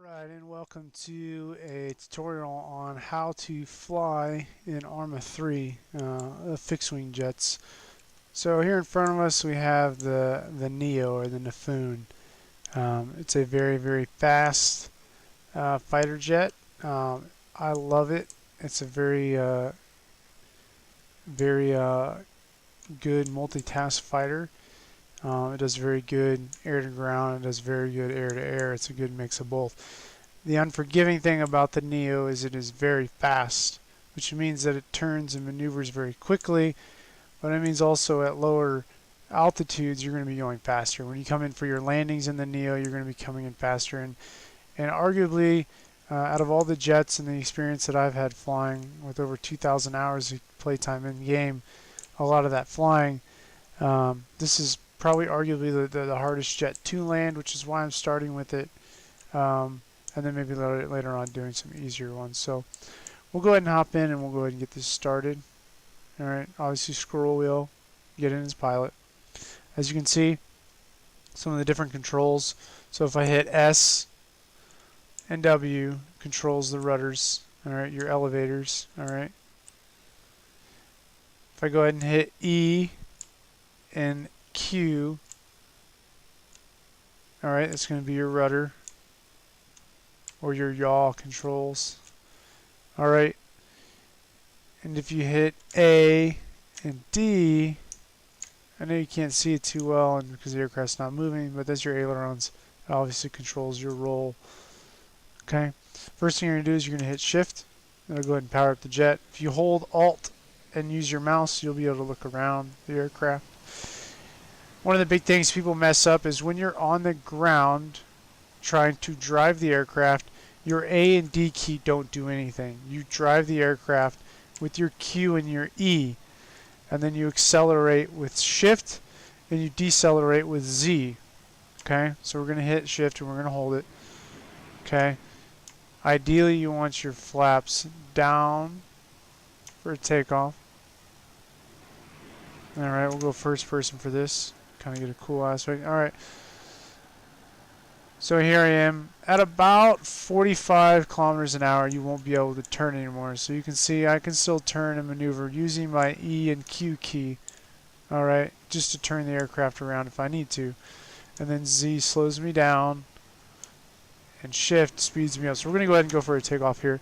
Alright, and welcome to a tutorial on how to fly in Arma 3 fixed-wing jets. So here in front of us we have the Neo, or the Nefun. It's a very fast fighter jet. I love it. It's a very good multitask fighter. It does very good air to ground. It does very good air to air. It's a good mix of both. The unforgiving thing about the Neo is it is very fast, which means that it turns and maneuvers very quickly, but it means also at lower altitudes you're going to be going faster. When you come in for your landings in the Neo, you're going to be coming in faster, and arguably out of all the jets and the experience that I've had flying with over 2,000 hours of playtime in game, a lot of that flying, this is probably arguably the hardest jet to land, which is why I'm starting with it. And then maybe later on doing some easier ones. So we'll go ahead and hop in and we'll go ahead and get this started. Alright, obviously scroll wheel, get in as pilot. As you can see, some of the different controls. So if I hit S and W, controls the rudders, alright, your elevators, alright. If I go ahead and hit E and Q, alright, that's going to be your rudder or your yaw controls. Alright, and if you hit A and D, I know you can't see it too well and because the aircraft's not moving, but that's your ailerons. It obviously controls your roll. Okay, first thing you're going to do is you're going to hit shift. That'll go ahead and power up the jet. If you hold alt and use your mouse, you'll be able to look around the aircraft. One of the big things people mess up is when you're on the ground trying to drive the aircraft, your A and D key don't do anything. You drive the aircraft with your Q and your E, and then you accelerate with shift and you decelerate with Z. Okay, so we're going to hit shift and we're going to hold it. Okay, ideally you want your flaps down for a takeoff. Alright, we'll go first person for this, kind of get a cool aspect. Alright, so here I am at about 45 kilometers an hour. You won't be able to turn anymore. So you can see I can still turn and maneuver using my E and Q key. Alright, just to turn the aircraft around if I need to. And then Z slows me down. And shift speeds me up. So we're going to go ahead and go for a takeoff here.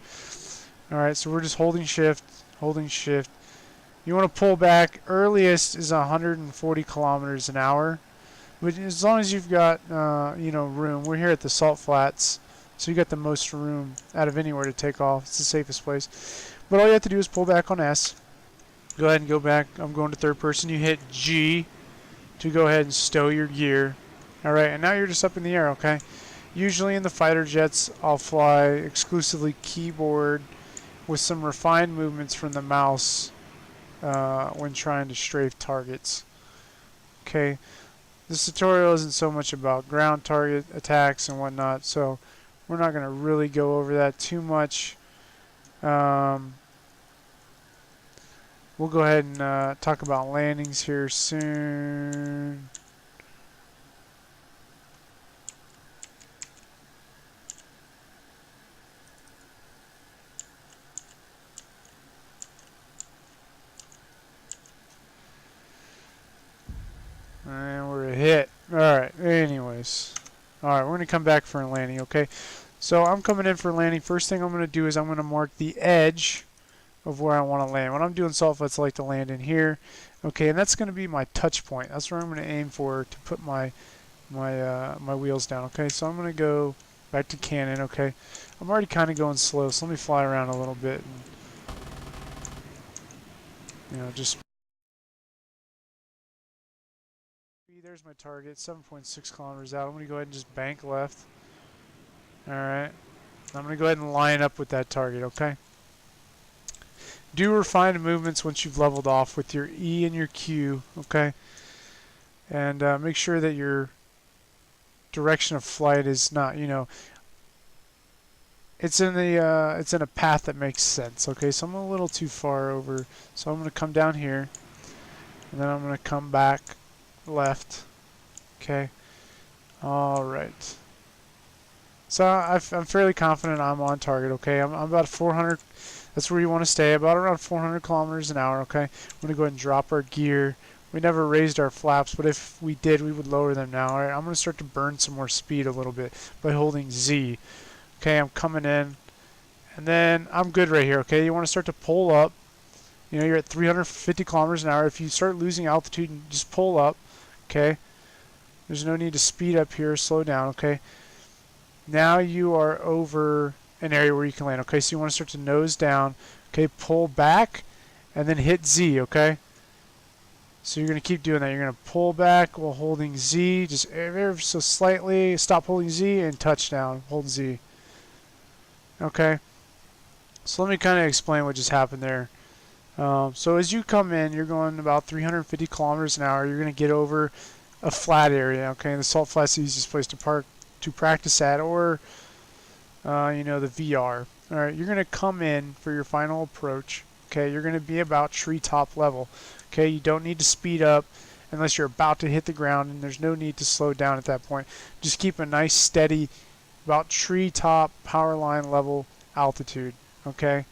Alright, so we're just holding shift, holding shift. You want to pull back. Earliest is 140 kilometers an hour. But as long as you've got, room. We're here at the Salt Flats, so you got the most room out of anywhere to take off. It's the safest place. But all you have to do is pull back on S. Go ahead and go back. I'm going to third person. You hit G to go ahead and stow your gear. Alright, and now you're just up in the air, okay? Usually in the fighter jets, I'll fly exclusively keyboard with some refined movements from the mouse when trying to strafe targets. Okay. This tutorial isn't so much about ground target attacks and whatnot, so we're not going to really go over that too much. We'll go ahead and talk about landings here soon. And we're a hit. Alright, anyways. Alright, we're going to come back for a landing, okay? So I'm coming in for landing. First thing I'm going to do is I'm going to mark the edge of where I want to land. When I'm doing salt flats, I like to land in here. Okay, and that's going to be my touch point. That's where I'm going to aim for to put my wheels down, okay? So I'm going to go back to cannon, okay? I'm already kind of going slow, so let me fly around a little bit and, just... There's my target, 7.6 kilometers out. I'm going to go ahead and just bank left. Alright. I'm going to go ahead and line up with that target, okay? Do refined movements once you've leveled off with your E and your Q, okay? And make sure that your direction of flight is not, it's in a path that makes sense, okay? So I'm a little too far over. So I'm going to come down here, and then I'm going to come back left. Okay. All right. So I'm fairly confident I'm on target, okay? I'm about 400, that's where you want to stay, about around 400 kilometers an hour, okay? I'm going to go ahead and drop our gear. We never raised our flaps, but if we did, we would lower them now. All right, I'm going to start to burn some more speed a little bit by holding Z. Okay, I'm coming in, and then I'm good right here, okay? You want to start to pull up. You know, you're at 350 kilometers an hour. If you start losing altitude, just pull up, okay? There's no need to speed up here, slow down, okay? Now you are over an area where you can land. Okay, so you want to start to nose down. Okay, pull back and then hit Z. Okay, so you're going to keep doing that. You're going to pull back while holding Z, just ever so slightly. Stop holding Z and touchdown. Hold Z. Okay, so let me kind of explain what just happened there. So as you come in, you're going about 350 kilometers an hour. You're going to get over a flat area. Okay, the salt flat's the easiest place to practice at, or you know, the VR. All right, you're going to come in for your final approach. Okay, you're going to be about treetop level. Okay, you don't need to speed up unless you're about to hit the ground, and there's no need to slow down at that point. Just keep a nice steady, about treetop power line level altitude. Okay,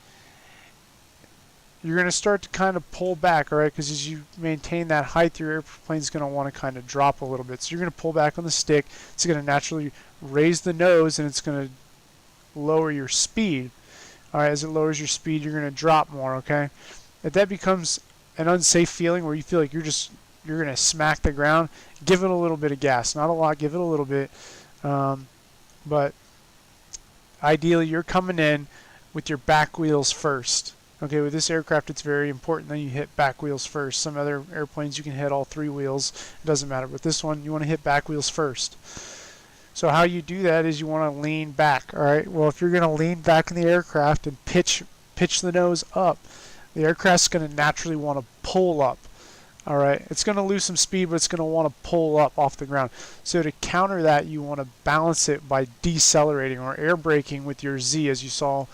you're going to start to kind of pull back, all right, because as you maintain that height, your airplane's going to want to kind of drop a little bit. So you're going to pull back on the stick. It's going to naturally raise the nose, and it's going to lower your speed. All right, as it lowers your speed, you're going to drop more, okay? If that becomes an unsafe feeling where you feel like you're going to smack the ground, give it a little bit of gas. Not a lot, give it a little bit. But ideally, you're coming in with your back wheels first. Okay, with this aircraft, it's very important that you hit back wheels first. Some other airplanes, you can hit all three wheels. It doesn't matter. But this one, you want to hit back wheels first. So how you do that is you want to lean back. All right. Well, if you're going to lean back in the aircraft and pitch the nose up, the aircraft's going to naturally want to pull up. All right. It's going to lose some speed, but it's going to want to pull up off the ground. So to counter that, you want to balance it by decelerating or air braking with your Z. As you saw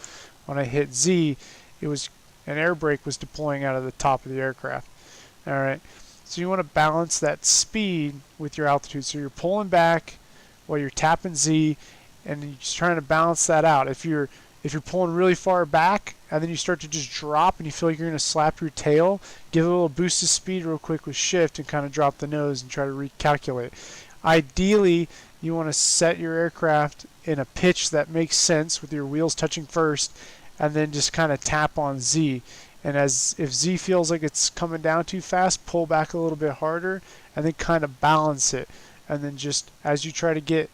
when I hit Z, it was an air brake was deploying out of the top of the aircraft. All right. So you want to balance that speed with your altitude. So you're pulling back while you're tapping Z, and you're just trying to balance that out. If you're pulling really far back and then you start to just drop and you feel like you're going to slap your tail, give it a little boost of speed real quick with shift and kind of drop the nose and try to recalculate. Ideally, you want to set your aircraft in a pitch that makes sense with your wheels touching first, and then just kind of tap on Z. And if Z feels like it's coming down too fast, pull back a little bit harder and then kind of balance it. And then just as you try to get,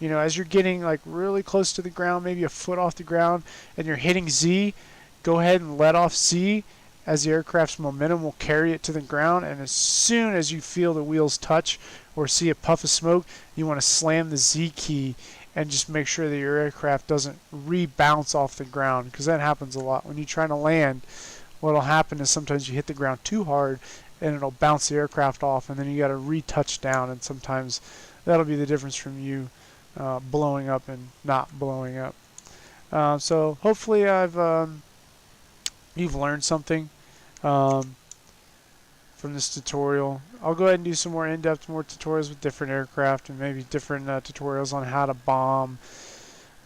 you know, as you're getting like really close to the ground, maybe a foot off the ground, and you're hitting Z, go ahead and let off Z as the aircraft's momentum will carry it to the ground. And as soon as you feel the wheels touch or see a puff of smoke, you want to slam the Z key and just make sure that your aircraft doesn't rebounce off the ground, because that happens a lot. When you're trying to land, what'll happen is sometimes you hit the ground too hard and it'll bounce the aircraft off, and then you got to retouch down, and sometimes that'll be the difference from you blowing up and not blowing up. So hopefully you've learned something from this tutorial. I'll go ahead and do some more in-depth, more tutorials with different aircraft, and maybe different tutorials on how to bomb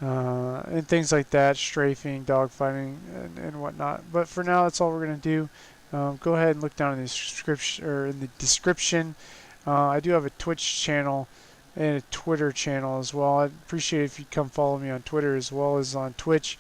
and things like that, strafing, dogfighting, and whatnot. But for now, that's all we're going to do. Go ahead and look down in the description. I do have a Twitch channel and a Twitter channel as well. I'd appreciate it if you'd come follow me on Twitter as well as on Twitch.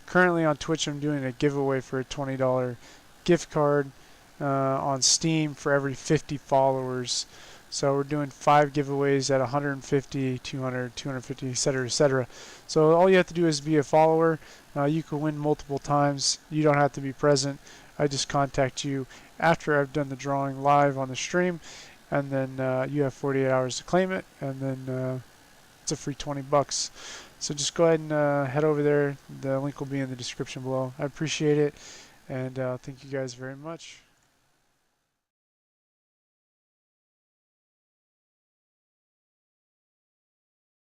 Currently on Twitch, I'm doing a giveaway for a $20 gift card on Steam for every 50 followers. So we're doing 5 giveaways at 150, 200, 250, etc., etc. So all you have to do is be a follower. You can win multiple times. You don't have to be present. I just contact you after I've done the drawing live on the stream, and then you have 48 hours to claim it, and then it's a free $20. So just go ahead and head over there. The link will be in the description below. I appreciate it, and thank you guys very much.